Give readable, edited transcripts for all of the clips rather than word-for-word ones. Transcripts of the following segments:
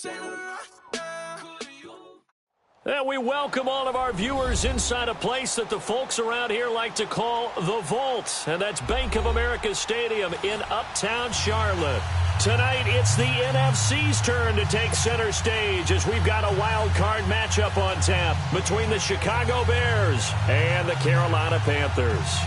And we welcome all of our viewers inside a place that the folks around here like to call the Vault. And that's Bank of America Stadium in Uptown Charlotte. Tonight, it's the NFC's turn to take center stage as we've got a wild card matchup on tap between the Chicago Bears and the Carolina Panthers.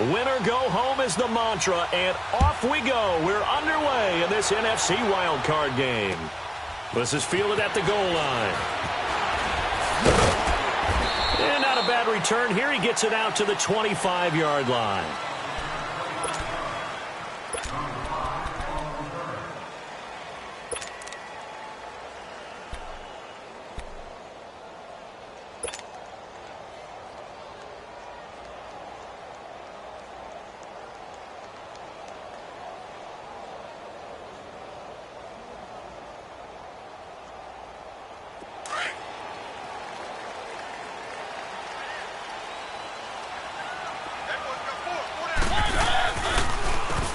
Winner go home is the mantra, and off we go. We're underway in this NFC wildcard game. This is fielded at the goal line. And not a bad return here. He gets it out to the 25-yard line.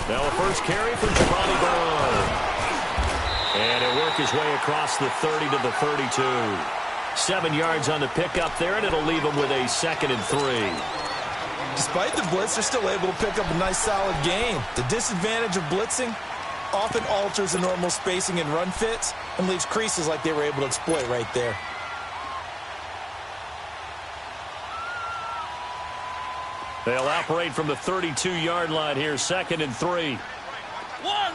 Now a first carry for Giovanni Bernard. And he'll work his way across the 30 to the 32. 7 yards on the pickup there, and it'll leave him with a 2nd and 3. Despite the blitz, they're still able to pick up a nice, solid gain. The disadvantage of blitzing often alters the normal spacing and run fits and leaves creases like they were able to exploit right there. They'll operate from the 32-yard line here, 2nd and 3. One.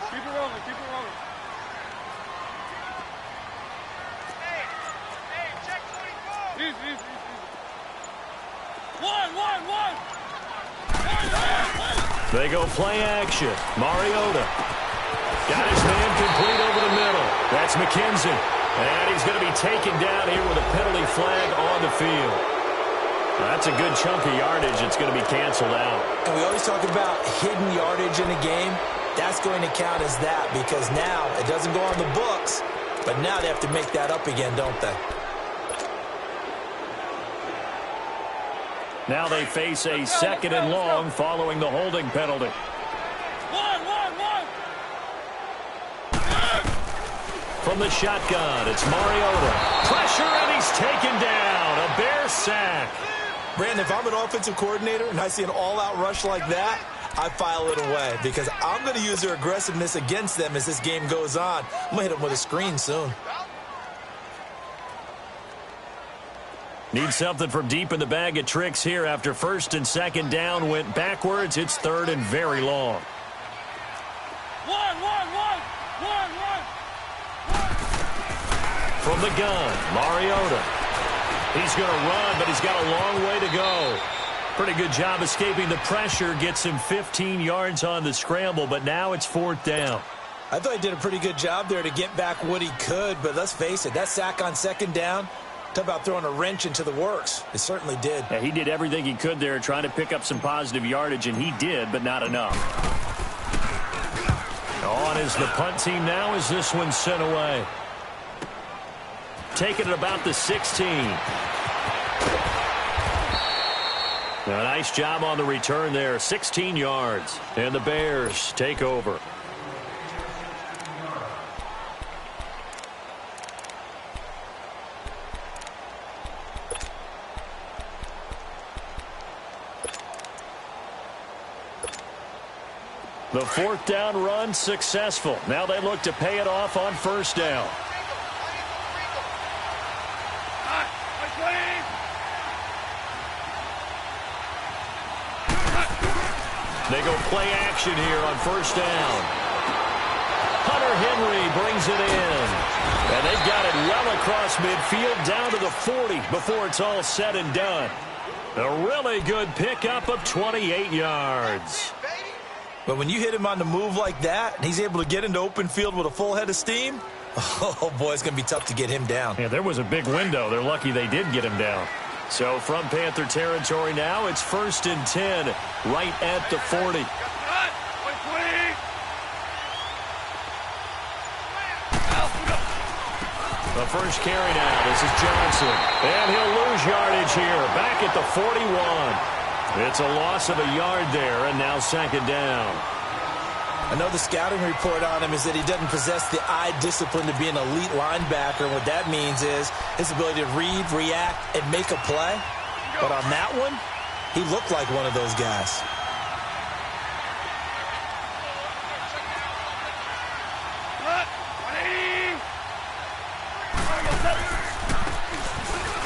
Keep it rolling. Hey, check 24. Easy. One. They go play action. Mariota got his man complete over the middle. That's McKenzie. And he's going to be taken down here with a penalty flag on the field. That's a good chunk of yardage. It's going to be canceled out. And we always talk about hidden yardage in a game. That's going to count as that because now it doesn't go on the books, but now they have to make that up again, don't they? Now they face a 2nd and long following the holding penalty. One. From the shotgun, it's Mariota. Pressure, and he's taken down. A Bear sack. Brandon, if I'm an offensive coordinator and I see an all-out rush like that, I file it away because I'm going to use their aggressiveness against them as this game goes on. I'm going to hit them with a screen soon. Need something from deep in the bag of tricks here after 1st and 2nd down went backwards. It's 3rd and very long. One. From the gun, Mariota. He's going to run, but he's got a long way to go. Pretty good job escaping the pressure. Gets him 15 yards on the scramble, but now it's 4th down. I thought he did a pretty good job there to get back what he could, but let's face it, that sack on 2nd down, talk about throwing a wrench into the works. It certainly did. Yeah, he did everything he could there trying to pick up some positive yardage, and he did, but not enough. On is the punt team now as this one's sent away. Taking it about the 16. A nice job on the return there. 16 yards. And the Bears take over. The 4th down run successful. Now they look to pay it off on 1st down. They go play action here on 1st down. Hunter Henry brings it in. And they've got it well across midfield down to the 40 before it's all said and done. A really good pickup of 28 yards. But when you hit him on the move like that, and he's able to get into open field with a full head of steam, oh, boy, it's going to be tough to get him down. Yeah, there was a big window. They're lucky they did get him down. So from Panther territory now, it's 1st and 10, right at the 40. The first carry now. This is Johnson. And he'll lose yardage here. Back at the 41. It's a loss of a yard there, and now 2nd down. I know the scouting report on him is that he doesn't possess the eye discipline to be an elite linebacker. And what that means is his ability to read, react, and make a play. But on that one, he looked like one of those guys.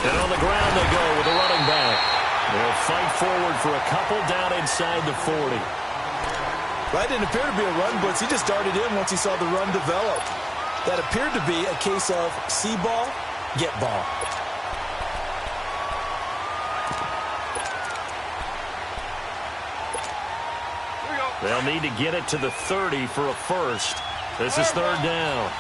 And on the ground they go with the running back. They'll fight forward for a couple down inside the 40. That didn't appear to be a run blitz. He just darted in once he saw the run develop. That appeared to be a case of see ball, get ball. They'll need to get it to the 30 for a first. This is 3rd down.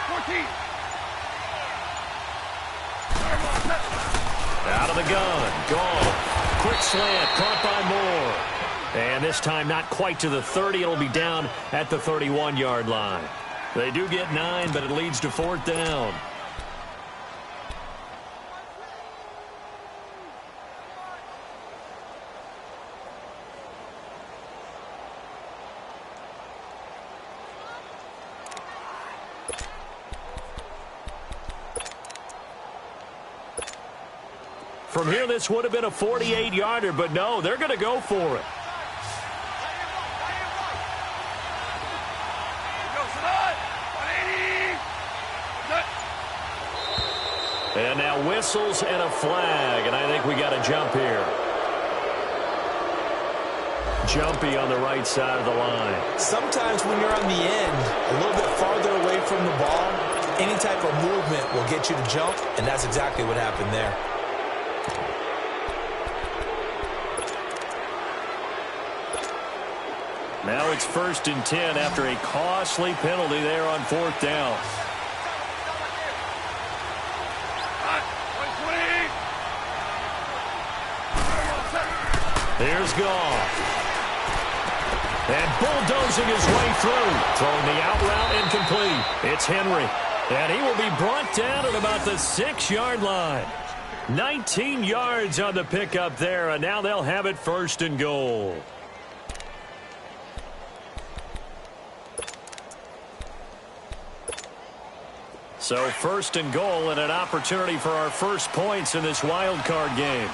14. Out of the gun. Gone. Quick slant. Caught by Moore. And this time not quite to the 30. It'll be down at the 31-yard line. They do get 9, but it leads to 4th down. From here, this would have been a 48-yarder, but no, they're going to go for it. And now whistles and a flag, and I think we got a jump here. Jumpy on the right side of the line. Sometimes when you're on the end, a little bit farther away from the ball, any type of movement will get you to jump, and that's exactly what happened there. Now it's 1st and 10 after a costly penalty there on 4th down. Here's Goff. And bulldozing his way through. Throwing the out route incomplete. It's Henry. And he will be brought down at about the 6-yard line. 19 yards on the pickup there, and now they'll have it 1st and goal. So 1st and goal and an opportunity for our first points in this wild card game.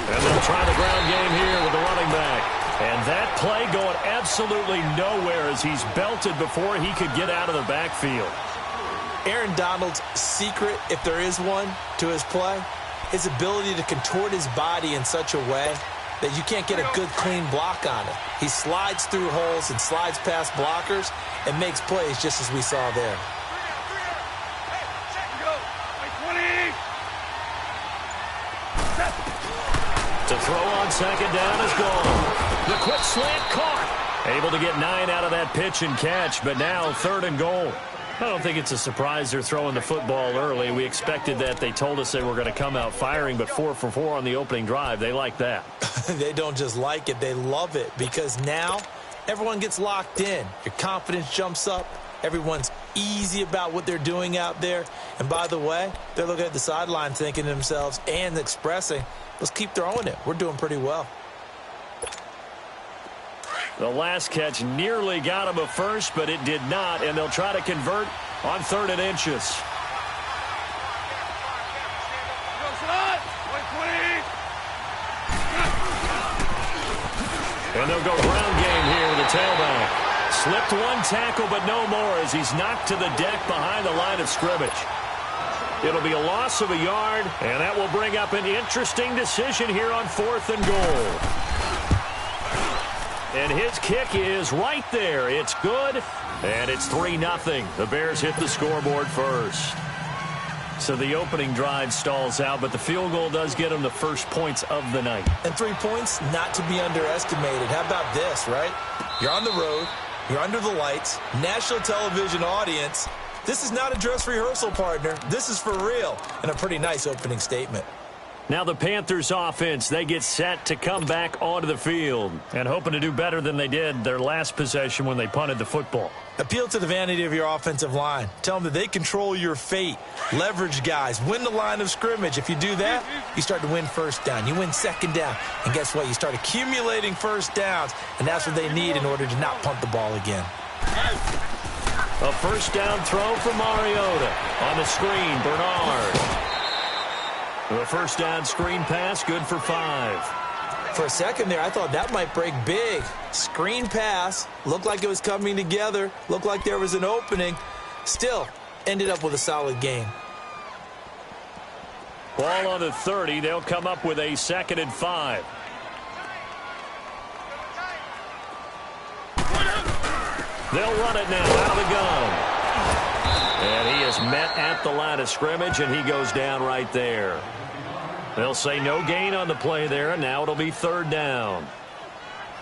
And they'll try the ground game here with the running back. And that play going absolutely nowhere as he's belted before he could get out of the backfield. Aaron Donald's secret, if there is one, to his play, his ability to contort his body in such a way that you can't get a good, clean block on it. He slides through holes and slides past blockers and makes plays just as we saw there. To throw on 2nd down is gone. The quick slant caught. Able to get 9 out of that pitch and catch, but now 3rd and goal. I don't think it's a surprise they're throwing the football early. We expected that. They told us they were going to come out firing, but 4 for 4 on the opening drive. They like that. They don't just like it, they love it, because now everyone gets locked in. Your confidence jumps up. Everyone's easy about what they're doing out there. And by the way, they're looking at the sideline thinking to themselves and expressing, let's keep throwing it. We're doing pretty well. The last catch nearly got him a first, but it did not, and they'll try to convert on 3rd and inches. And they'll go ground game here with the tailback. Slipped one tackle, but no more as he's knocked to the deck behind the line of scrimmage. It'll be a loss of a yard, and that will bring up an interesting decision here on 4th and goal. And his kick is right there. It's good, and it's 3-0. The Bears hit the scoreboard first. So the opening drive stalls out, but the field goal does get them the first points of the night. And 3 points, not to be underestimated. How about this, right? You're on the road. You're under the lights. National television audience. This is not a dress rehearsal, partner. This is for real. And a pretty nice opening statement. Now the Panthers offense, they get set to come back onto the field and hoping to do better than they did their last possession when they punted the football. Appeal to the vanity of your offensive line. Tell them that they control your fate. Leverage guys. Win the line of scrimmage. If you do that, you start to win first down. You win second down. And guess what? You start accumulating first downs. And that's what they need in order to not punt the ball again. A first down throw for Mariota. On the screen, Bernard. A first down screen pass, good for 5. For a second there, I thought that might break big. Screen pass, looked like it was coming together, looked like there was an opening. Still, ended up with a solid game. Ball on the 30, they'll come up with a 2nd and 5. They'll run it now out of the gun. And he is met at the line of scrimmage, and he goes down right there. They'll say no gain on the play there, and now it'll be 3rd down.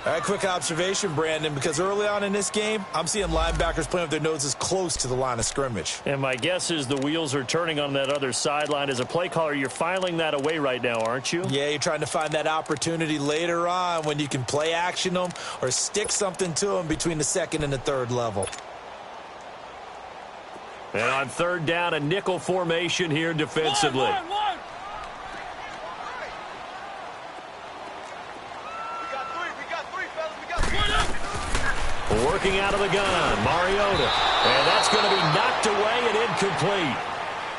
All right, quick observation, Brandon, because early on in this game, I'm seeing linebackers playing with their noses close to the line of scrimmage. And my guess is the wheels are turning on that other sideline. As a play caller, you're filing that away right now, aren't you? Yeah, you're trying to find that opportunity later on when you can play action them or stick something to them between the 2nd and the 3rd level. And on 3rd down, a nickel formation here defensively. One. Working out of the gun, Mariota. And that's going to be knocked away and incomplete.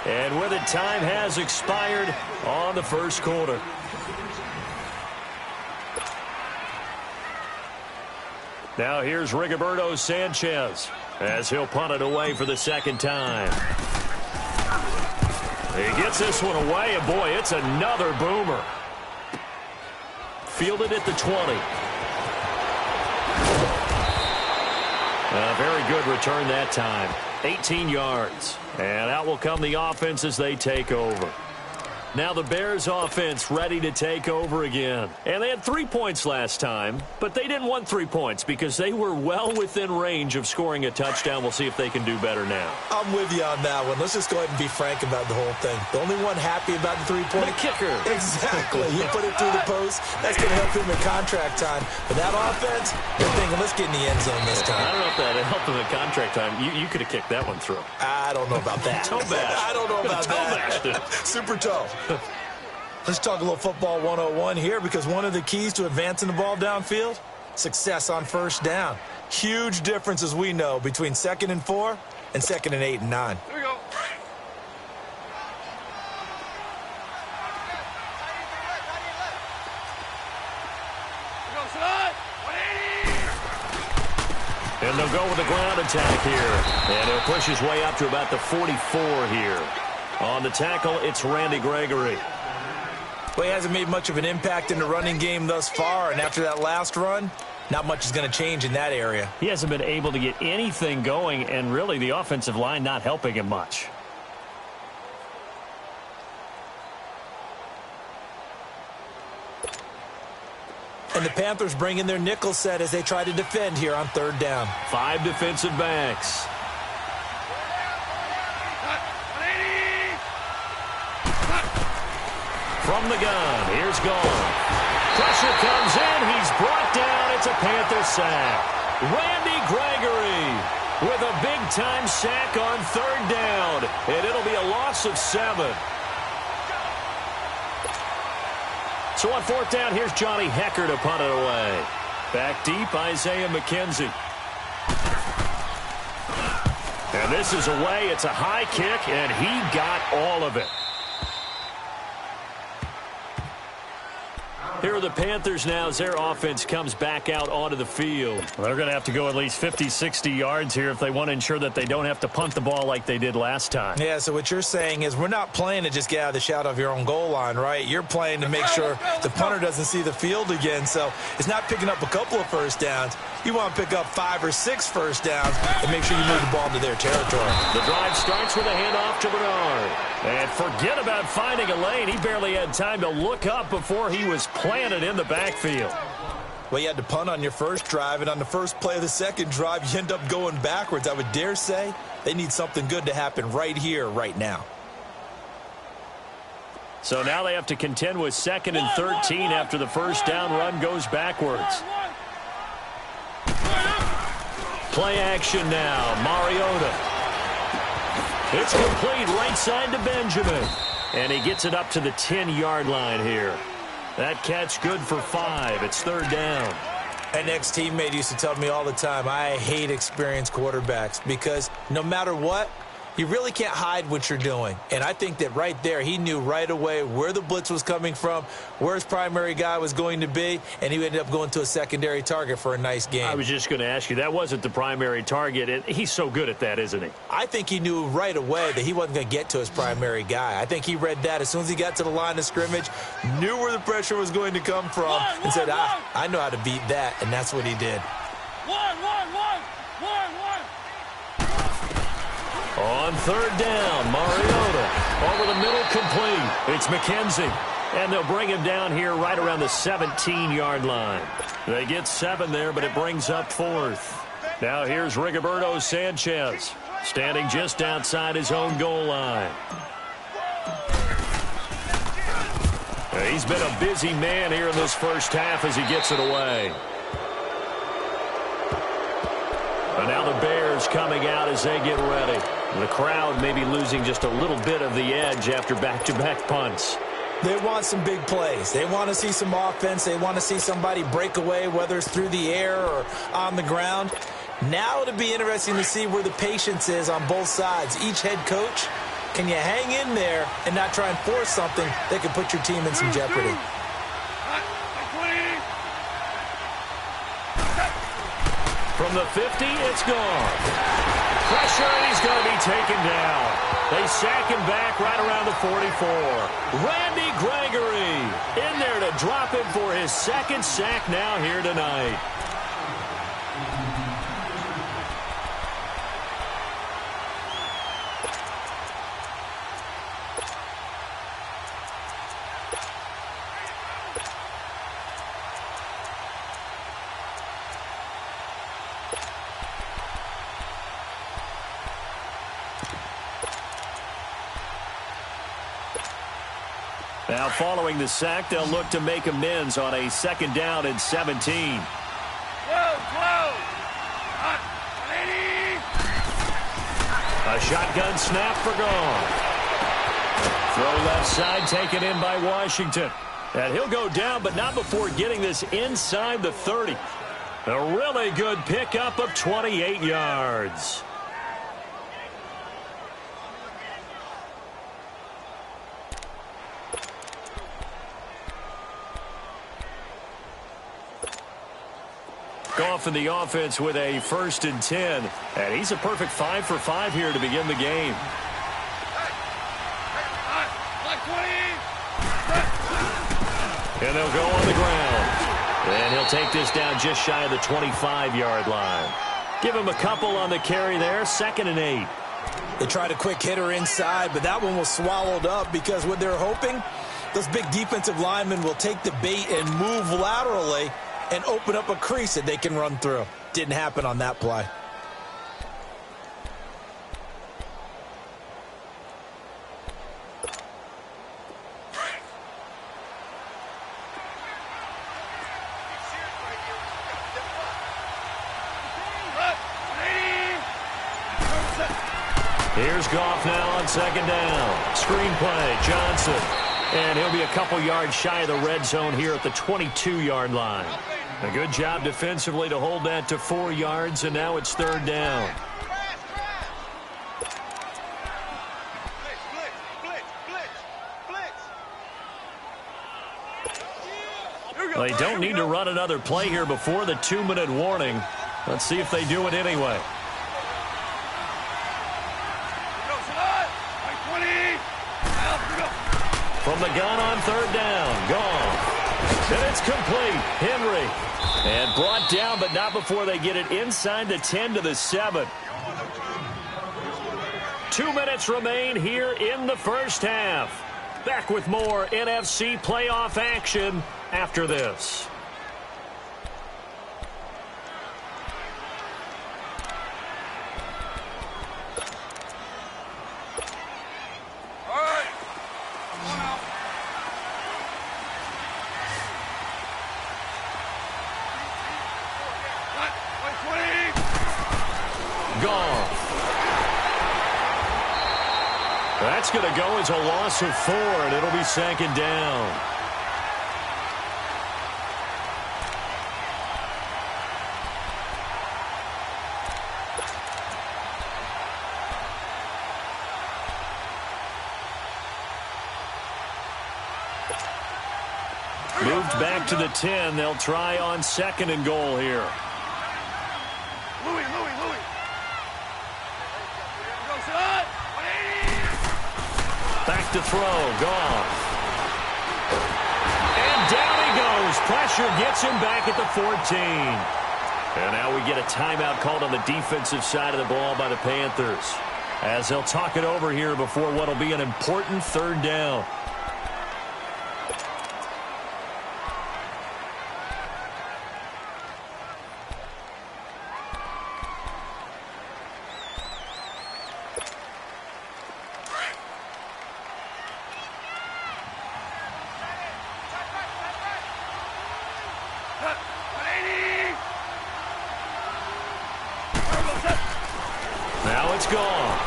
And with it, time has expired on the first quarter. Now here's Rigoberto Sanchez as he'll punt it away for the 2nd time. He gets this one away, and boy, it's another boomer. Fielded at the 20. A very good return that time. 18 yards. And out will come the offense as they take over. Now the Bears offense ready to take over again. And they had 3 points last time, but they didn't want 3 points because they were well within range of scoring a touchdown. We'll see if they can do better now. I'm with you on that one. Let's just go ahead and be frank about the whole thing. The only one happy about the 3-point kicker. Exactly. You put it through the post. That's going to help him in contract time. But that offense, they're thinking, let's get in the end zone this time. I don't know if that helped him in contract time. You could have kicked that one through. I don't know about that. Toe bash. I don't know about that. Super toe. Let's talk a little football 101 here, because one of the keys to advancing the ball downfield, success on first down. Huge difference, as we know, between 2nd and 4 and 2nd and 8 and 9. Here we go. And they'll go with the ground attack here. And he'll push his way up to about the 44 here. On the tackle, it's Randy Gregory. Well, he hasn't made much of an impact in the running game thus far, and after that last run, not much is going to change in that area. He hasn't been able to get anything going, and really the offensive line not helping him much. And the Panthers bring in their nickel set as they try to defend here on 3rd down. 5 defensive backs. From the gun, here's Gone. Pressure comes in, he's brought down, it's a Panther sack. Randy Gregory with a big-time sack on 3rd down, and it'll be a loss of 7. So on 4th down, here's Johnny Hecker to punt it away. Back deep, Isaiah McKenzie. And this is away, it's a high kick, and he got all of it. Here are the Panthers now as their offense comes back out onto the field. Well, they're going to have to go at least 50, 60 yards here if they want to ensure that they don't have to punt the ball like they did last time. Yeah, so what you're saying is we're not playing to just get out of the shot of your own goal line, right? You're playing to make sure the punter doesn't see the field again. So it's not picking up a couple of first downs. You want to pick up 5 or 6 first downs and make sure you move the ball into their territory. The drive starts with a handoff to Bernard. And forget about finding a lane. He barely had time to look up before he was planted in the backfield. Well, you had to punt on your first drive, and on the first play of the second drive, you end up going backwards. I would dare say they need something good to happen right here, right now. So now they have to contend with 2nd and 13 after the first down run goes backwards. Play action now. Mariota. It's complete right side to Benjamin. And he gets it up to the 10-yard line here. That catch good for 5. It's 3rd down. An ex-teammate used to tell me all the time, I hate experienced quarterbacks because no matter what, you really can't hide what you're doing. And I think that right there, he knew right away where the blitz was coming from, where his primary guy was going to be, and he ended up going to a secondary target for a nice game. I was just going to ask you, that wasn't the primary target. And he's so good at that, isn't he? I think he knew right away that he wasn't going to get to his primary guy. I think he read that as soon as he got to the line of scrimmage, knew where the pressure was going to come from, and said, I know how to beat that, and that's what he did. On 3rd down, Mariota over the middle, complete. It's McKenzie, and they'll bring him down here right around the 17-yard line. They get 7 there, but it brings up 4th. Now here's Rigoberto Sanchez, standing just outside his own goal line. He's been a busy man here in this first half as he gets it away. And now the Bears coming out as they get ready. The crowd may be losing just a little bit of the edge after back-to-back punts. They want some big plays. They want to see some offense. They want to see somebody break away, whether it's through the air or on the ground. Now it'll be interesting to see where the patience is on both sides. Each head coach, can you hang in there and not try and force something that could put your team in some jeopardy? From the 50, it's gone. Pressure, and he's going to be taken down. They sack him back right around the 44. Randy Gregory in there to drop him for his 2nd sack now here tonight. Now following the sack, they'll look to make amends on a 2nd down and 17. A shotgun snap for gone. Throw left side taken in by Washington. And he'll go down, but not before getting this inside the 30. A really good pickup of 28 yards. Goff in the offense with a 1st and 10. And he's a perfect 5 for 5 here to begin the game. And they'll go on the ground. And he'll take this down just shy of the 25-yard line. Give him a couple on the carry there. 2nd and 8. They tried a quick hitter inside, but that one was swallowed up because what they're hoping, those big defensive linemen will take the bait and move laterally and open up a crease that they can run through. Didn't happen on that play. Here's Goff now on 2nd down. Screen play, Johnson. And he'll be a couple yards shy of the red zone here at the 22-yard line. A good job defensively to hold that to 4 yards, and now it's 3rd down. They don't need to run another play here before the 2-minute warning. Let's see if they do it anyway. From the gun on 3rd down. Gone. And it's complete. Henry. And brought down, but not before they get it inside the 10 to the 7. 2 minutes remain here in the first half. Back with more NFC playoff action after this. Gone. That's going to go as a loss of 4, and it'll be 2nd down. Moved back to the 10. They'll try on 2nd and goal here. Louis. Back to throw. Gone. And down he goes. Pressure gets him back at the 14. And now we get a timeout called on the defensive side of the ball by the Panthers, as they'll talk it over here before what will be an important 3rd down. Now it's gone.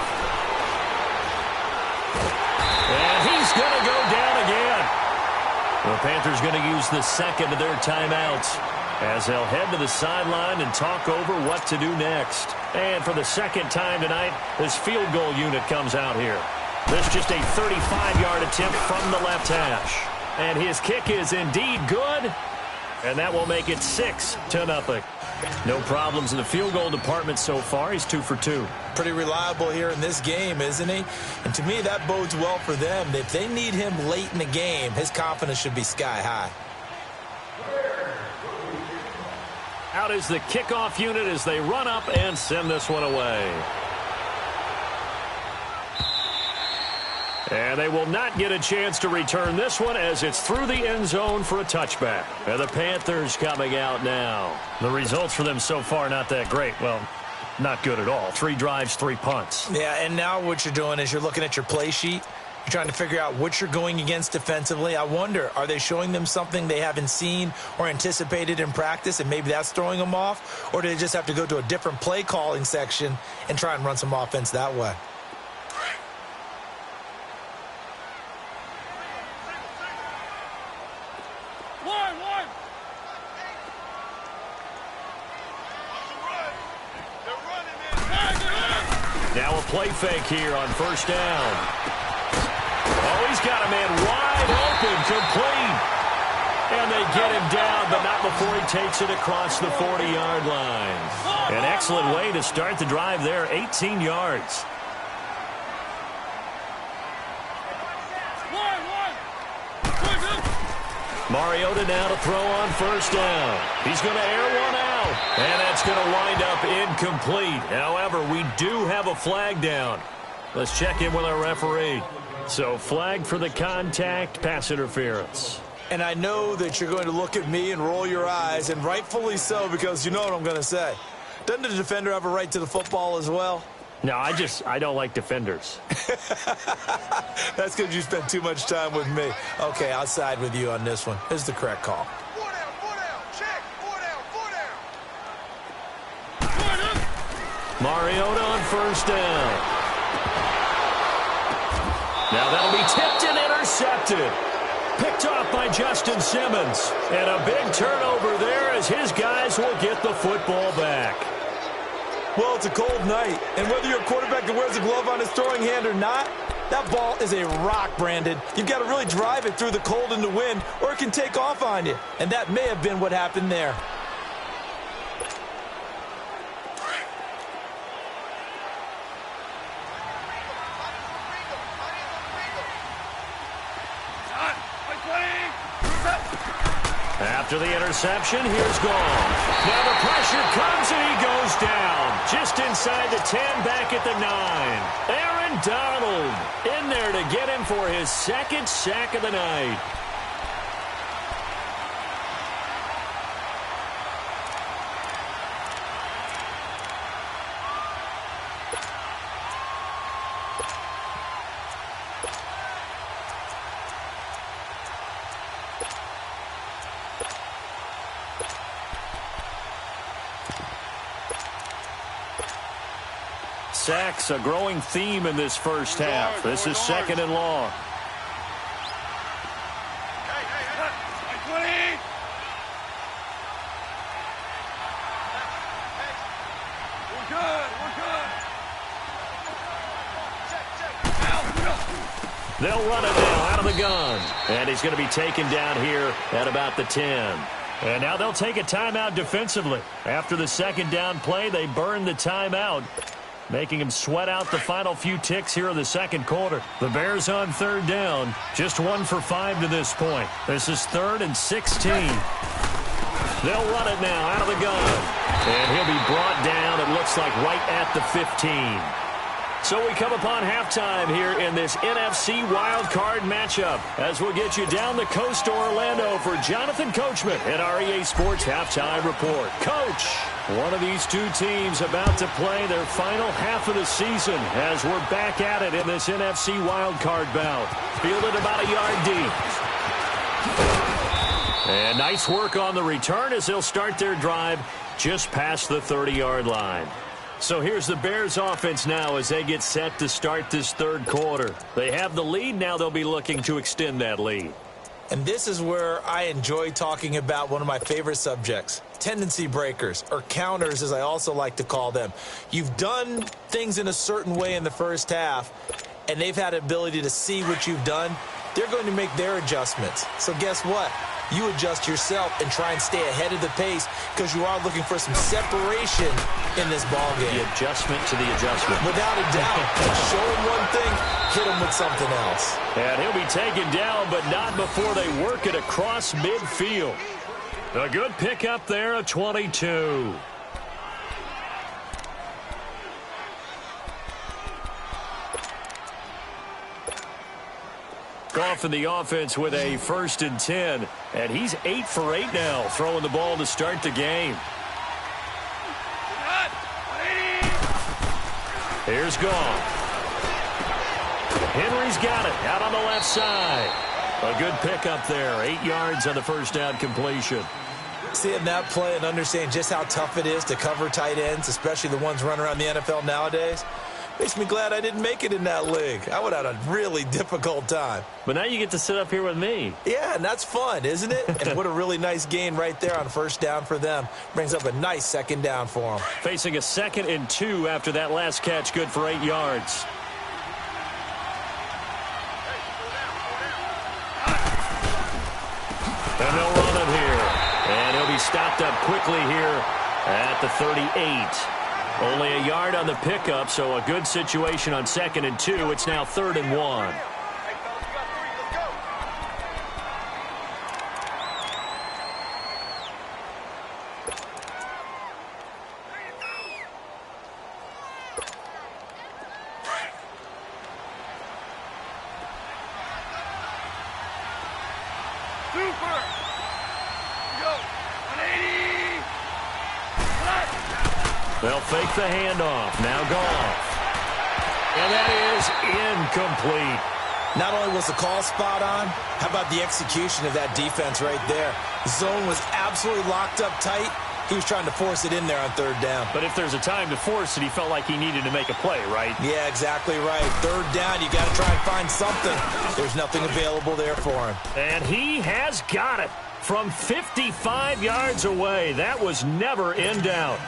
And he's going to go down again. The Panthers going to use the 2nd of their timeouts as they'll head to the sideline and talk over what to do next. And for the 2nd time tonight, this field goal unit comes out here. This just a 35-yard attempt from the left hash. And his kick is indeed good. And that will make it 6-0. No problems in the field goal department so far. He's 2 for 2. Pretty reliable here in this game, isn't he? And to me, that bodes well for them. If they need him late in the game, his confidence should be sky high. Out is the kickoff unit as they run up and send this one away. And they will not get a chance to return this one as it's through the end zone for a touchback. And the Panthers coming out now. The results for them so far not that great. Well, not good at all. 3 drives, 3 punts. Yeah, and now what you're doing is you're looking at your play sheet. You're trying to figure out what you're going against defensively. I wonder, are they showing them something they haven't seen or anticipated in practice, and maybe that's throwing them off? Or do they just have to go to a different play calling section and try and run some offense that way? Now a play fake here on 1st down. Oh, he's got a man wide open, complete. And they get him down, but not before he takes it across the 40-yard line. An excellent way to start the drive there, 18 yards. Mariota now to throw on 1st down. He's going to air one out, and that's going to wind up incomplete. However, we do have a flag down. Let's check in with our referee. So, flag for the contact, pass interference. And I know that you're going to look at me and roll your eyes, and rightfully so, because you know what I'm going to say. Doesn't the defender have a right to the football as well? No, I don't like defenders. That's because you spent too much time with me. Okay, I'll side with you on this one. This is the correct call. 4 down, check, 4 down. Mariota on 1st down. Now that'll be tipped and intercepted. Picked off by Justin Simmons. And a big turnover there as his guys will get the football back. Well, it's a cold night, and whether you're a quarterback that wears a glove on his throwing hand or not, That ball is a rock, Brandon. You've got to really drive it through the cold and the wind, or it can take off on you. And that may have been what happened there. After the interception, here's Gall. Now the pressure comes and he goes down. Just inside the 10, back at the 9. Aaron Donald in there to get him for his second sack of the night. Sacks, a growing theme in this first half. This is 2nd and long. They'll run it now out of the gun. And he's going to be taken down here at about the 10. And now they'll take a timeout defensively. After the second down play, they burn the timeout, making him sweat out the final few ticks here in the second quarter. The Bears on 3rd down, just 1 for 5 to this point. This is 3rd and 16. They'll run it now out of the gun. And he'll be brought down, it looks like, right at the 15. So we come upon halftime here in this NFC wildcard matchup as we'll get you down the coast to Orlando for Jonathan Coachman at our EA Sports Halftime Report. Coach, one of these two teams about to play their final half of the season as we're back at it in this NFC wildcard bout. Fielded about a yard deep. And nice work on the return as they'll start their drive just past the 30-yard line. So here's the Bears offense now as they get set to start this third quarter. They have the lead. Now they'll be looking to extend that lead. And this is where I enjoy talking about one of my favorite subjects, tendency breakers, or counters as I also like to call them. You've done things in a certain way in the first half, and they've had the ability to see what you've done. They're going to make their adjustments. So guess what? You adjust yourself and try and stay ahead of the pace because you are looking for some separation in this ball game. The adjustment to the adjustment. Without a doubt. Show him one thing, hit him with something else. And he'll be taken down, but not before they work it across midfield. A good pickup there of 22. Goff in the offense with a 1st and 10. And he's 8 for 8 now, throwing the ball to start the game. Here's Goff. Henry's got it out on the left side. A good pickup there. 8 yards on the first down completion. Seeing that play and understanding just how tough it is to cover tight ends, especially the ones running around the NFL nowadays, makes me glad I didn't make it in that league. I would have had a really difficult time. But now you get to sit up here with me. Yeah, and that's fun, isn't it? And what a really nice gain right there on 1st down for them. Brings up a nice 2nd down for them. Facing a 2nd and 2 after that last catch, good for 8 yards. And they'll run it here. And he'll be stopped up quickly here at the 38. Only a yard on the pickup, so a good situation on 2nd and 2. It's now 3rd and 1. They'll fake the handoff. Now Goff. And that is incomplete. Not only was the call spot on, how about the execution of that defense right there? The zone was absolutely locked up tight. He was trying to force it in there on 3rd down. But if there's a time to force it, he felt like he needed to make a play, right? Yeah, exactly right. 3rd down, you got to try and find something. There's nothing available there for him. And he has got it from 55 yards away. That was never in doubt.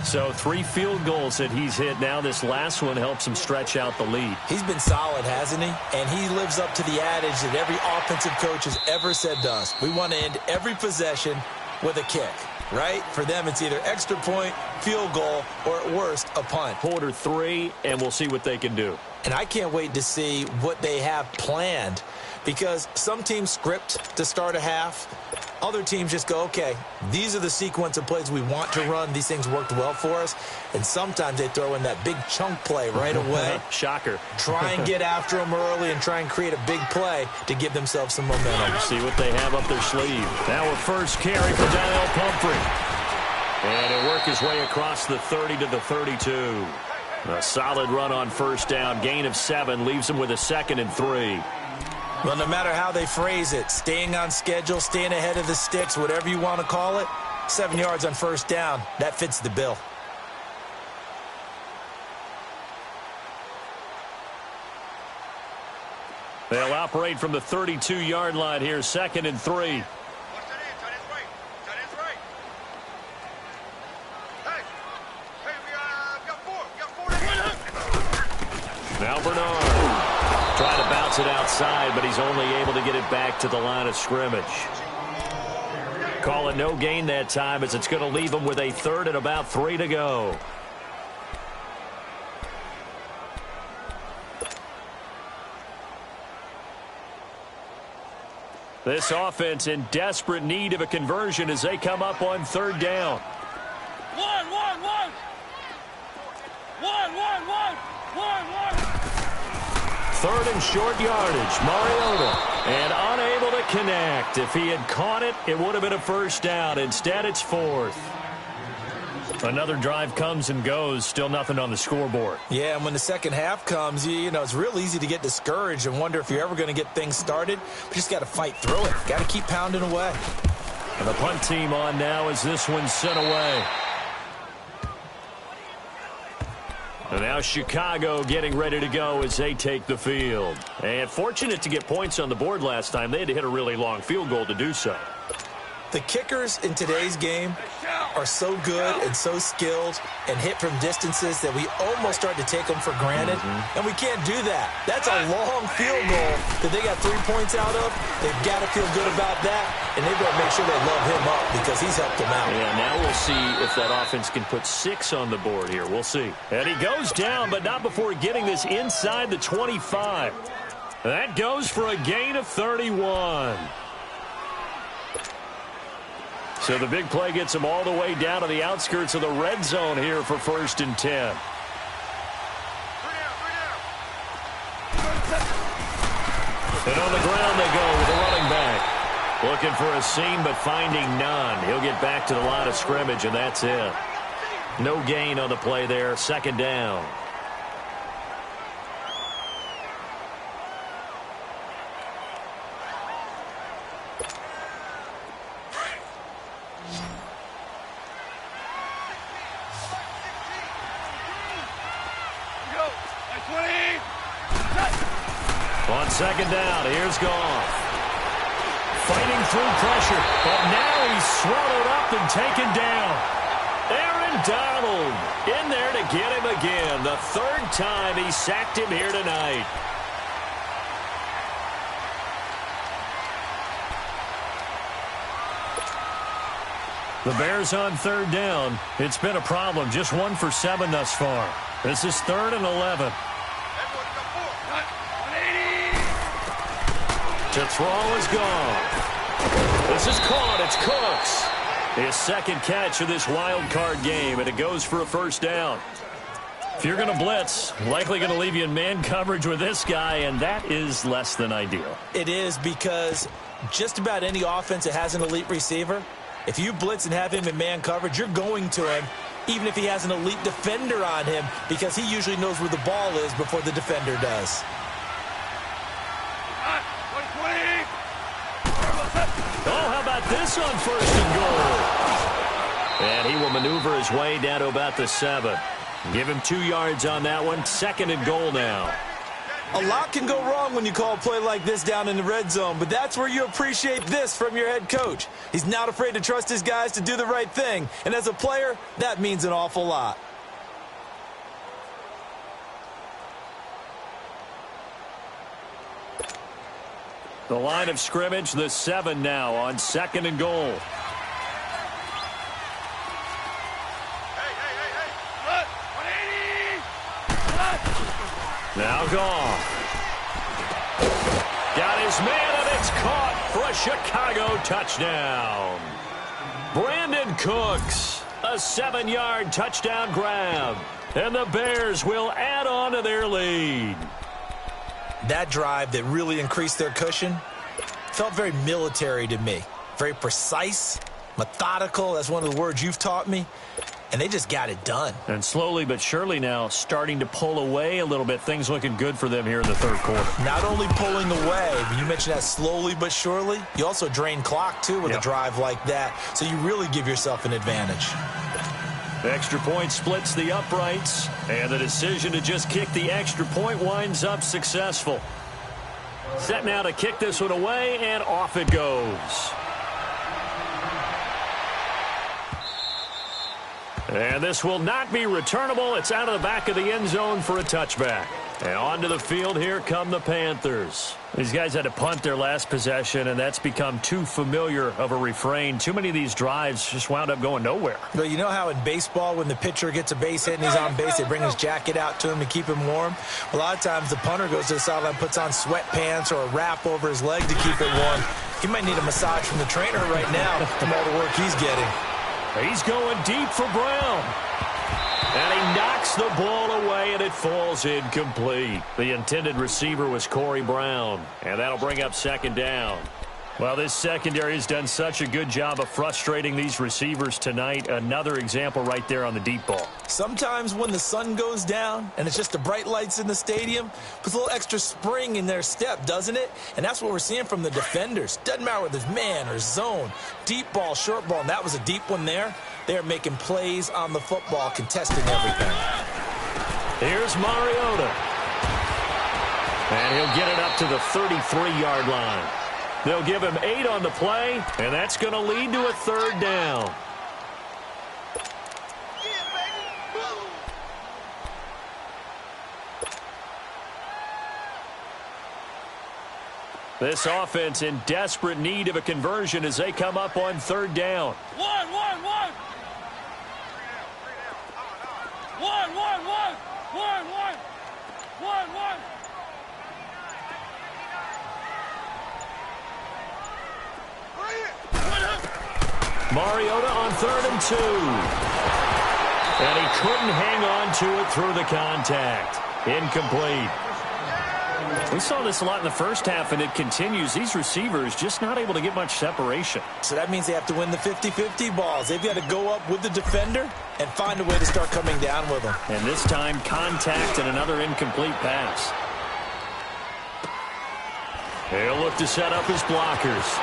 So 3 field goals that he's hit now. This last one helps him stretch out the lead. He's been solid, hasn't he? And he lives up to the adage that every offensive coach has ever said to us. We want to end every possession with a kick, right? For them, it's either extra point, field goal, or at worst, a punt. Quarter 3, and we'll see what they can do. And I can't wait to see what they have planned, because some teams script to start a half. Other teams just go, okay, these are the sequence of plays we want to run. These things worked well for us. And sometimes they throw in that big chunk play right away. Shocker. Try and get after them early and try and create a big play to give themselves some momentum. See what they have up their sleeve. Now a first carry for Donnell Pumphrey. And he'll work his way across the 30 to the 32. A solid run on first down. Gain of 7 leaves him with a 2nd and 3. Well, no matter how they phrase it, staying on schedule, staying ahead of the sticks, whatever you want to call it, 7 yards on first down, that fits the bill. They'll operate from the 32-yard line here, 2nd and 3. Watch that in. Tight end's right. Tight end's right. Hey, we got 4. Now Bernard. Trying to bounce it outside, but he's only able to get it back to the line of scrimmage. Call it no gain that time, as it's going to leave him with a 3rd and about 3 to go. This offense in desperate need of a conversion as they come up on 3rd down. One. 3rd and short yardage. Mariota. And unable to connect. If he had caught it, it would have been a first down. Instead, it's 4th. Another drive comes and goes. Still nothing on the scoreboard. Yeah, and when the second half comes, you know, it's real easy to get discouraged and wonder if you're ever going to get things started. But you just got to fight through it. Got to keep pounding away. And the punt team on now as this one's sent away. And now Chicago getting ready to go as they take the field. And fortunate to get points on the board last time. They had to hit a really long field goal to do so. The kickers in today's game are so good and so skilled and hit from distances that we almost start to take them for granted. And we can't do that. That's a long field goal that they got 3 points out of. They've got to feel good about that, and they've got to make sure they love him up because he's helped them out. Yeah, now we'll see if that offense can put 6 on the board here. We'll see. And he goes down, but not before getting this inside the 25. That goes for a gain of 31. So the big play gets him all the way down to the outskirts of the red zone here for 1st and 10. And on the ground they go with the running back. Looking for a seam, but finding none. He'll get back to the line of scrimmage, and that's it. No gain on the play there. 2nd down. On 2nd down, here's Goff. Fighting through pressure, but now he's swallowed up and taken down. Aaron Donald in there to get him again. The 3rd time he sacked him here tonight. The Bears on 3rd down. It's been a problem. Just 1 for 7 thus far. This is 3rd and 11. To throw is gone. This is caught. It's Cooks. His 2nd catch of this wild card game, and it goes for a first down. If you're going to blitz, likely going to leave you in man coverage with this guy, and that is less than ideal. It is, because just about any offense that has an elite receiver, if you blitz and have him in man coverage, you're going to him, even if he has an elite defender on him, because he usually knows where the ball is before the defender does. Oh, how about this on 1st and goal? And he will maneuver his way down to about the 7. Give him 2 yards on that one. 2nd and goal now. A lot can go wrong when you call a play like this down in the red zone, but that's where you appreciate this from your head coach. He's not afraid to trust his guys to do the right thing, and as a player, that means an awful lot. The line of scrimmage, the 7 now on 2nd and goal. Now gone. Got his man, and it's caught for a Chicago touchdown. Brandon Cooks, a 7-yard touchdown grab. And the Bears will add on to their lead. That drive that really increased their cushion felt very military to me. Very precise, methodical. That's one of the words you've taught me. And they just got it done. And slowly but surely now starting to pull away a little bit. Things looking good for them here in the 3rd quarter. Not only pulling away, but you mentioned that slowly but surely. You also drain clock, too, with a drive like that. So you really give yourself an advantage. Extra point splits the uprights, and the decision to just kick the extra point winds up successful. Set now to kick this one away, and off it goes. And this will not be returnable. It's out of the back of the end zone for a touchback. And onto the field, here come the Panthers. These guys had to punt their last possession, and that's become too familiar of a refrain. Too many of these drives just wound up going nowhere. But you know how in baseball, when the pitcher gets a base hit and he's on base, they bring his jacket out to him to keep him warm? A lot of times the punter goes to the sideline, puts on sweatpants or a wrap over his leg to keep it warm. He might need a massage from the trainer right now from all the work he's getting. He's going deep for Brown. And he knocks the ball away, and it falls incomplete. The intended receiver was Corey Brown, and that'll bring up 2nd down. Well, this secondary has done such a good job of frustrating these receivers tonight. Another example right there on the deep ball. Sometimes when the sun goes down and it's just the bright lights in the stadium, puts a little extra spring in their step, doesn't it? And that's what we're seeing from the defenders. Doesn't matter whether it's man or zone, deep ball, short ball, and that was a deep one there. They're making plays on the football, contesting everything. Here's Mariota. And he'll get it up to the 33-yard line. They'll give him 8 on the play, and that's going to lead to a 3rd down. This offense in desperate need of a conversion as they come up on 3rd down. One. Mariota on 3rd and 2. And he couldn't hang on to it through the contact. Incomplete. We saw this a lot in the first half, and it continues. These receivers just not able to get much separation. So that means they have to win the 50-50 balls. They've got to go up with the defender and find a way to start coming down with them. And this time, contact and another incomplete pass. He'll look to set up his blockers.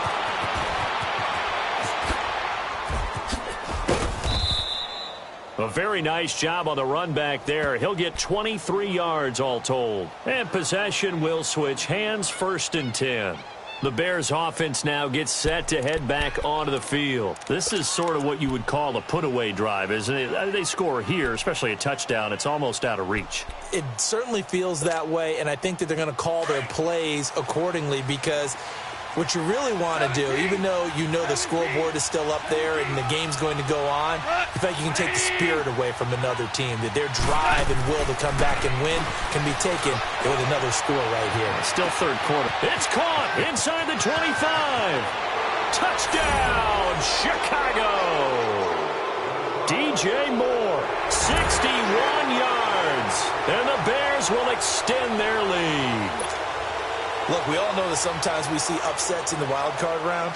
A very nice job on the run back there. He'll get 23 yards all told. And possession will switch hands, 1st and 10. The Bears offense now gets set to head back onto the field. This is sort of what you would call a put-away drive, isn't it? They score here, especially a touchdown. It's almost out of reach. It certainly feels that way, and I think that they're going to call their plays accordingly because what you really want to do, even though you know the scoreboard is still up there and the game's going to go on, you think you can take the spirit away from another team, that their drive and will to come back and win can be taken with another score right here. Still 3rd quarter. It's caught inside the 25. Touchdown, Chicago. DJ Moore, 61 yards, and the Bears will extend their lead. Look, we all know that sometimes we see upsets in the wild card round,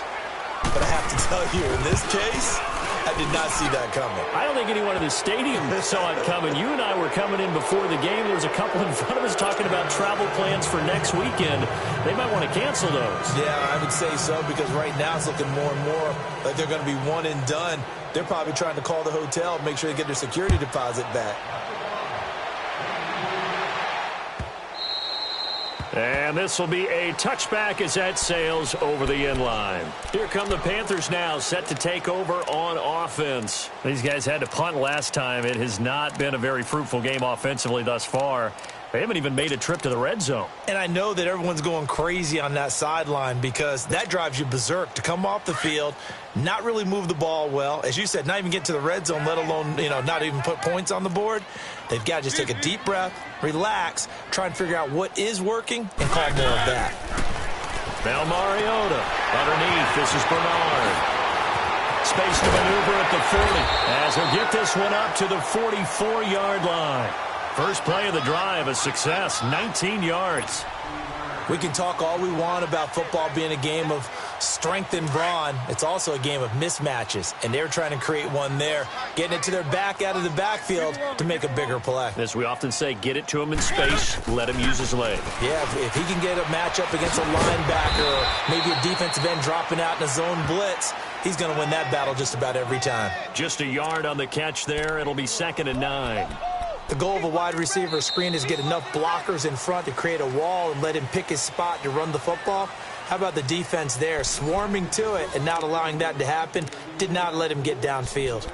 but I have to tell you, in this case, I did not see that coming. I don't think anyone in the stadium saw it coming. You and I were coming in before the game. There was a couple in front of us talking about travel plans for next weekend. They might want to cancel those. Yeah, I would say so, because right now it's looking more and more like they're going to be one and done. They're probably trying to call the hotel, make sure they get their security deposit back. And this will be a touchback as that sails over the inline. Here come the Panthers now, set to take over on offense. These guys had to punt last time. It has not been a very fruitful game offensively thus far. They haven't even made a trip to the red zone. And I know that everyone's going crazy on that sideline because that drives you berserk to come off the field, not really move the ball well. As you said, not even get to the red zone, let alone, not even put points on the board. They've got to just take a deep breath, relax, try and figure out what is working, and call more of that. Now Mariota underneath. This is Bernard. Space to maneuver at the 40 as he'll get this one up to the 44-yard line. First play of the drive, a success, 19 yards. We can talk all we want about football being a game of strength and brawn. It's also a game of mismatches, and they're trying to create one there, getting it to their back out of the backfield to make a bigger play. As we often say, get it to him in space, let him use his leg. Yeah, if he can get a matchup against a linebacker or maybe a defensive end dropping out in a zone blitz, he's going to win that battle just about every time. Just a yard on the catch there. It'll be 2nd and 9. The goal of a wide receiver screen is get enough blockers in front to create a wall and let him pick his spot to run the football. How about the defense there, swarming to it and not allowing that to happen? Did not let him get downfield.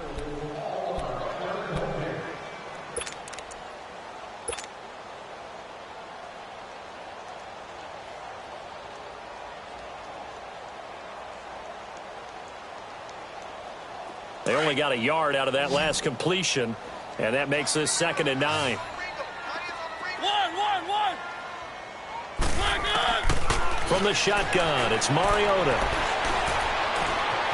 They only got a yard out of that last completion. And that makes this 2nd and 9. From the shotgun, it's Mariota.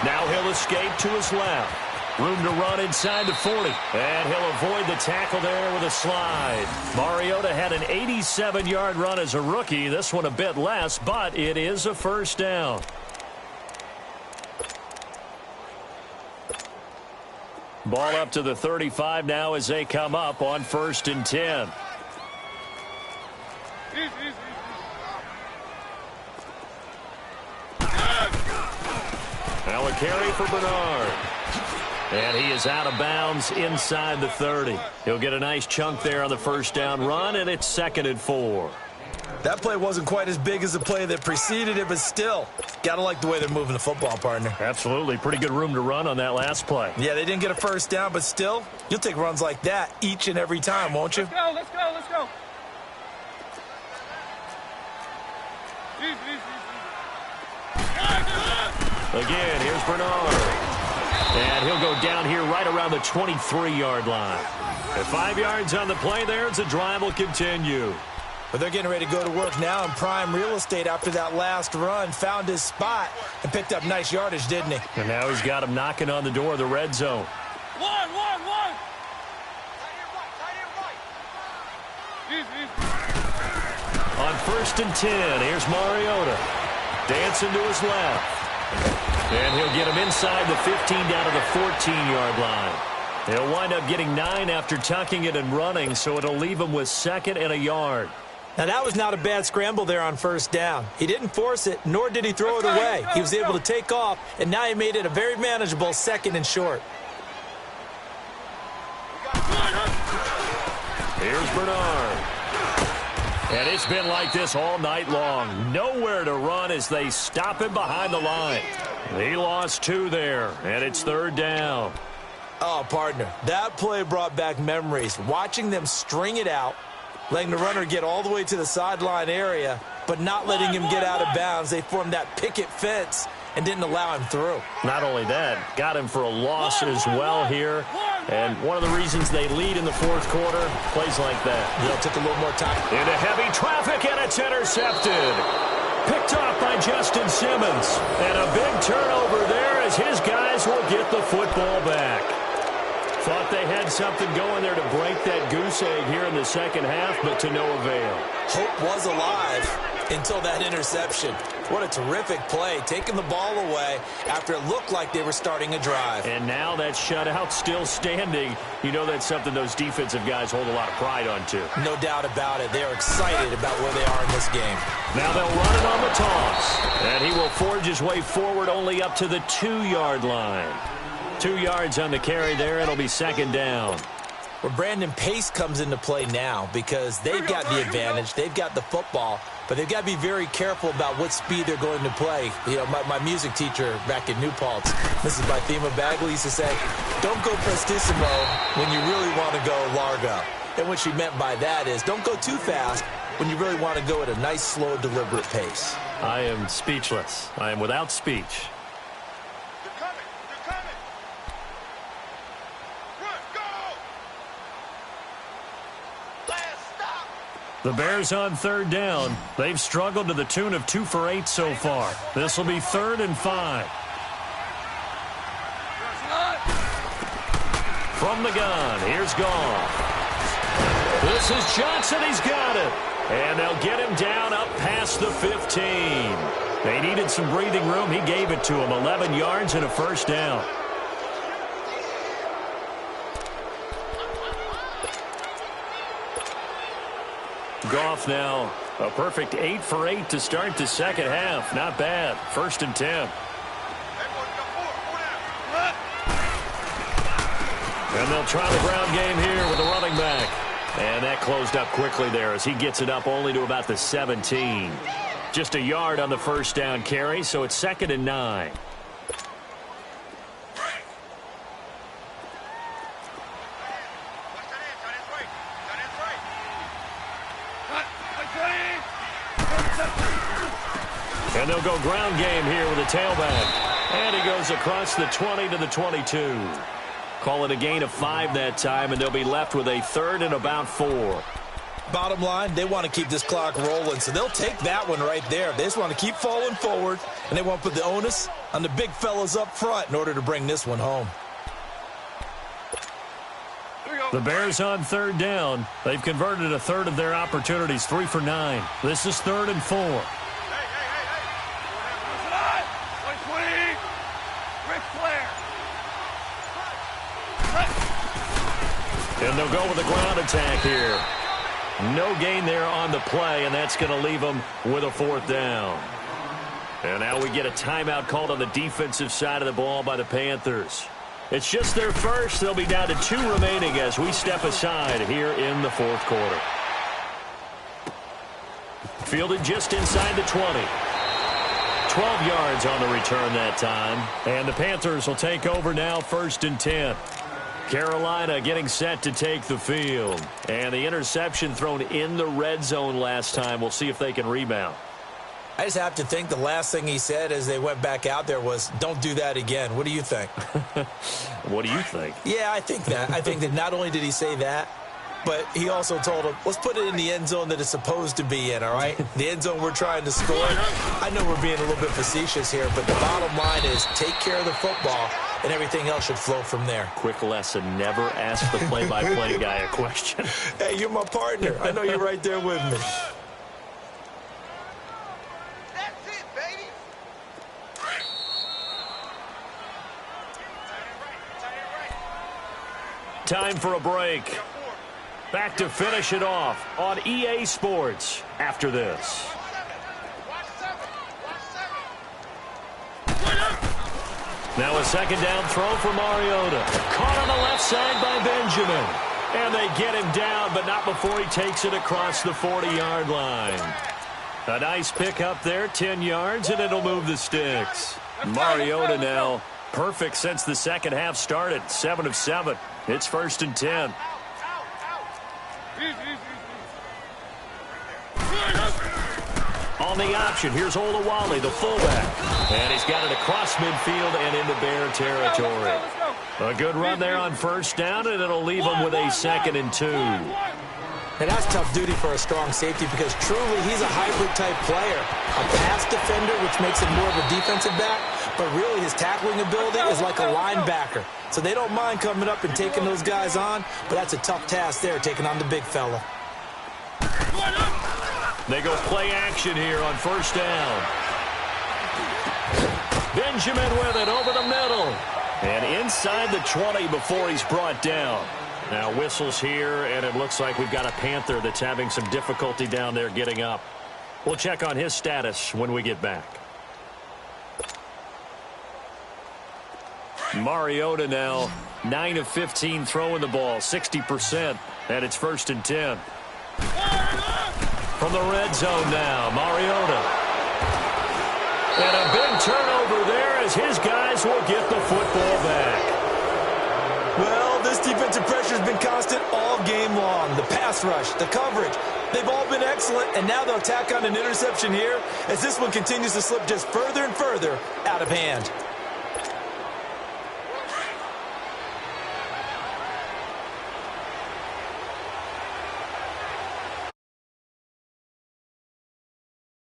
Now he'll escape to his left. Room to run inside the 40. And he'll avoid the tackle there with a slide. Mariota had an 87-yard run as a rookie. This one a bit less, but it is a first down. Ball up to the 35 now as they come up on 1st and 10. Now a carry for Bernard. And he is out of bounds inside the 30. He'll get a nice chunk there on the first down run, and it's 2nd and 4. That play wasn't quite as big as the play that preceded it, but still, got to like the way they're moving the football, partner. Absolutely. Pretty good room to run on that last play. Yeah, they didn't get a first down, but still, you'll take runs like that each and every time, won't you? Let's go. Again, here's Bernard. And he'll go down here right around the 23-yard line. At 5 yards on the play there, the drive will continue. But they're getting ready to go to work now in prime real estate after that last run. Found his spot and picked up nice yardage, didn't he? And now he's got him knocking on the door of the red zone. One. On 1st and 10, here's Mariota. Dancing to his left. And he'll get him inside the 15 down to the 14-yard line. He'll wind up getting 9 after tucking it and running, so it'll leave him with 2nd and a yard. Now, that was not a bad scramble there on first down. He didn't force it, nor did he throw it away. He was able to take off, and now he made it a very manageable 2nd and short. Here's Bernard. And it's been like this all night long. Nowhere to run as they stop him behind the line. He lost 2 there, and it's 3rd down. Oh, partner, that play brought back memories. Watching them string it out, letting the runner get all the way to the sideline area, but not letting him get out of bounds. They formed that picket fence and didn't allow him through. Not only that, got him for a loss as well here. And one of the reasons they lead in the 4th quarter, plays like that. Yeah, it took a little more time. Into heavy traffic, and it's intercepted. Picked off by Justin Simmons. And a big turnover there as his guys will get the football back. Thought they had something going there to break that goose egg here in the second half, but to no avail. Hope was alive until that interception. What a terrific play, taking the ball away after it looked like they were starting a drive. And now that shutout still standing. You know that's something those defensive guys hold a lot of pride on, too. No doubt about it. They are excited about where they are in this game. Now they'll run it on the toss. And he will forge his way forward only up to the 2-yard line. 2 yards on the carry there. It'll be 2nd down. Well, Brandon, pace comes into play now because they've got the advantage. They've got the football. But they've got to be very careful about what speed they're going to play. You know, my music teacher back in New Paltz, Mrs. Bythema Bagley, used to say, don't go prestissimo when you really want to go largo. And what she meant by that is don't go too fast when you really want to go at a nice, slow, deliberate pace. I am speechless. I am without speech. They're coming. They're coming. Run, go! Last stop. The Bears on third down. They've struggled to the tune of 2 for 8 so far. This will be 3rd and 5. From the gun, here's Goff. This is Johnson. He's got it. And they'll get him down up past the 15. They needed some breathing room. He gave it to him. 11 yards and a first down. Goff now a perfect 8 for 8 to start the second half. Not bad. 1st and 10. And they'll try the ground game here with a running back. And that closed up quickly there as he gets it up only to about the 17. Just a yard on the first down carry, so it's 2nd and 9. And they'll go ground game here with a tailback. And he goes across the 20 to the 22. Call it a gain of 5 that time, and they'll be left with a 3rd and about 4. Bottom line, they want to keep this clock rolling, so they'll take that one right there. They just want to keep falling forward, and they want to put the onus on the big fellas up front in order to bring this one home. The Bears on third down. They've converted a third of their opportunities, 3 for 9. This is 3rd and 4. And they'll go with a ground attack here. No gain there on the play, and that's going to leave them with a 4th down. And now we get a timeout called on the defensive side of the ball by the Panthers. It's just their first. They'll be down to 2 remaining as we step aside here in the 4th quarter. Fielded just inside the 20. 12 yards on the return that time. And the Panthers will take over now, 1st and 10. Carolina getting set to take the field. And the interception thrown in the red zone last time. We'll see if they can rebound. I just have to think the last thing he said as they went back out there was, don't do that again. What do you think? What do you think? Yeah, I think that. I think that not only did he say that, but he also told him, let's put it in the end zone that it's supposed to be in, all right? The end zone we're trying to score. I know we're being a little bit facetious here, but the bottom line is take care of the football, and everything else should flow from there. Quick lesson, never ask the play-by-play guy a question. Hey, you're my partner. I know you're right there with me. That's it, baby. Time for a break. Back to finish it off on EA Sports after this. Now a 2nd down throw for Mariota. Caught on the left side by Benjamin. And they get him down, but not before he takes it across the 40-yard line. A nice pick up there, 10 yards, and it'll move the sticks. Mariota now perfect since the second half started, 7 of 7. It's 1st and 10. On the option, here's Olawale, the fullback. And he's got it across midfield and into Bear territory. A good run there on 1st down, and it'll leave him with a 2nd and 2. Now, that's tough duty for a strong safety because truly he's a hybrid-type player. A pass defender, which makes him more of a defensive back, but really his tackling ability is like a linebacker. So they don't mind coming up and taking those guys on, but that's a tough task there, taking on the big fella. They go play action here on 1st down. Benjamin with it over the middle. And inside the 20 before he's brought down. Now whistles here, and it looks like we've got a Panther that's having some difficulty down there getting up. We'll check on his status when we get back. Mariota now 9 of 15 throwing the ball, 60%, and it's 1st and 10. From from the red zone now. Mariota. And a big turnover there as his guys will get the football back. Well, this defensive pressure has been constant all game long. The pass rush, the coverage, they've all been excellent, and now they'll tack on an interception here as this one continues to slip just further and further out of hand.